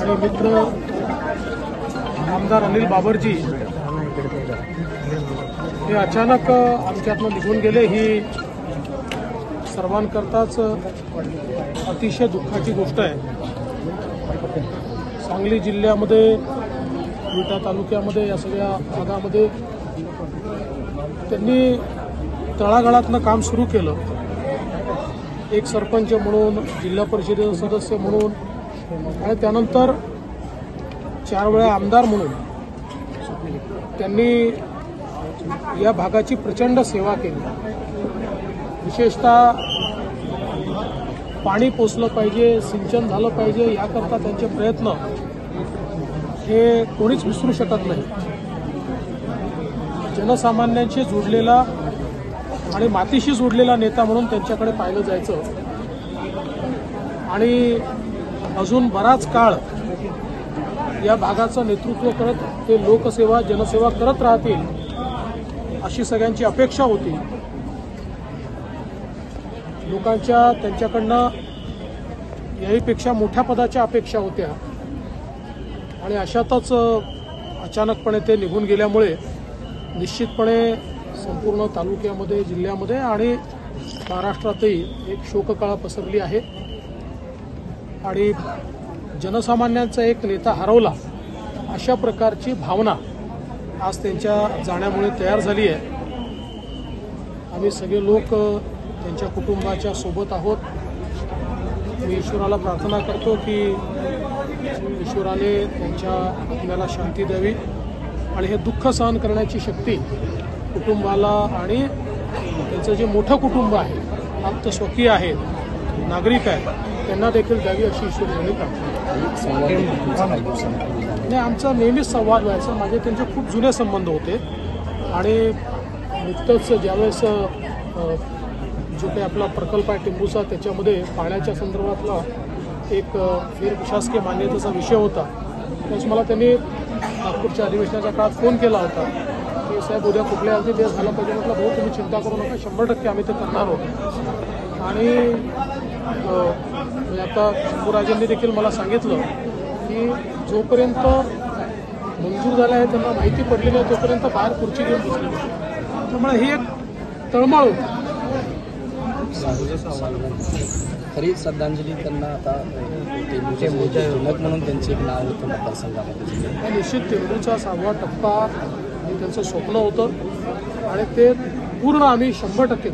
आणि मित्र आमदार अनिल बाबरजी हे अचानक आमच्यातून निघून गेले ही सर्वांकरताच अतिशय दुःखाची गोष्ट आहे। सांगली जिल्ह्यामध्ये विटा तालुक्यामध्ये या सगळ्या भागामध्ये त्यांनी तळागाळातनं काम सुरू केलं। एक सरपंच म्हणून, जिल्हा परिषदेचा सदस्य म्हणून आणि त्यानंतर 4 वेळा आमदार म्हणून त्यांनी या भागाची प्रचंड सेवा केली। विशेषतः पाणी पोचलं पाहिजे, सिंचन झालं पाहिजे याकरता त्यांचे प्रयत्न हे कोणीच विसरू शकत नाही। जनसामान्यांशी जोडलेला आणि मातीशी जोडलेला नेता म्हणून त्यांच्याकडे पाहिलं जायचं आणि अजून बराच काळ या भागाचं नेतृत्व करत ते लोकसेवा जनसेवा करत राहतील अशी सगळ्यांची अपेक्षा होती। लोकांच्या त्यांच्याकडनं याहीपेक्षा मोठ्या पदाच्या अपेक्षा होत्या आणि अशातच अचानकपणे ते निघून गेल्यामुळे निश्चितपणे संपूर्ण तालुक्यामध्ये, जिल्ह्यामध्ये आणि महाराष्ट्रातही एक शोककळा पसरली आहे आणि जनसामान्यांचा एक नेता हरवला अशा प्रकारची भावना आज त्यांच्या जाण्यामुळे तयार झाली आहे। आम्ही सगळे लोक त्यांच्या कुटुंबाच्या सोबत आहोत। मी ईश्वराला प्रार्थना करतो की ईश्वराने त्यांच्या आत्म्याला शांती द्यावी आणि हे दुःख सहन करण्याची शक्ती कुटुंबाला आणि त्यांचं जे मोठं कुटुंब आहे, आप्तस्वकीय आहेत, नागरिक आहेत, त्यांना देखील द्यावी अशी ईश्वराने प्रार्थना। नाही, आमचा नेहमीच संवाद व्हायचा। माझे त्यांचे खूप जुने संबंध होते आणि नुकतंच ज्यावेळेस जो काही आपला प्रकल्प आहे टिंबूचा त्याच्यामध्ये पाण्याच्या संदर्भातला एक शासकीय मान्यतेचा विषय होता, त्यावेळेस मला त्यांनी नागपूरच्या अधिवेशनाच्या काळात फोन केला होता की साहेब उद्या कुठल्या अगदी दिवस झाला पाहिजे। म्हटलं भाऊ तुम्ही चिंता करू नका, 100% आम्ही ते करणार आहोत। आणि आता शंभूराजेंनी देखील मला सांगितलं की जोपर्यंत मंजूर झालं आहे त्यांना माहिती पडली नाही तोपर्यंत बाहेर खुर्ची घेऊन बसली नाही। त्यामुळे ही एक तळमळ होती। खरी श्रद्धांजली त्यांना आता टेंबूचे म्हणून त्यांचे एक नाव होतं मतदारसंघामध्ये। निश्चित टेंबूचा 6वा टप्पा हे त्यांचं स्वप्न होतं आणि ते पूर्ण आम्ही 100%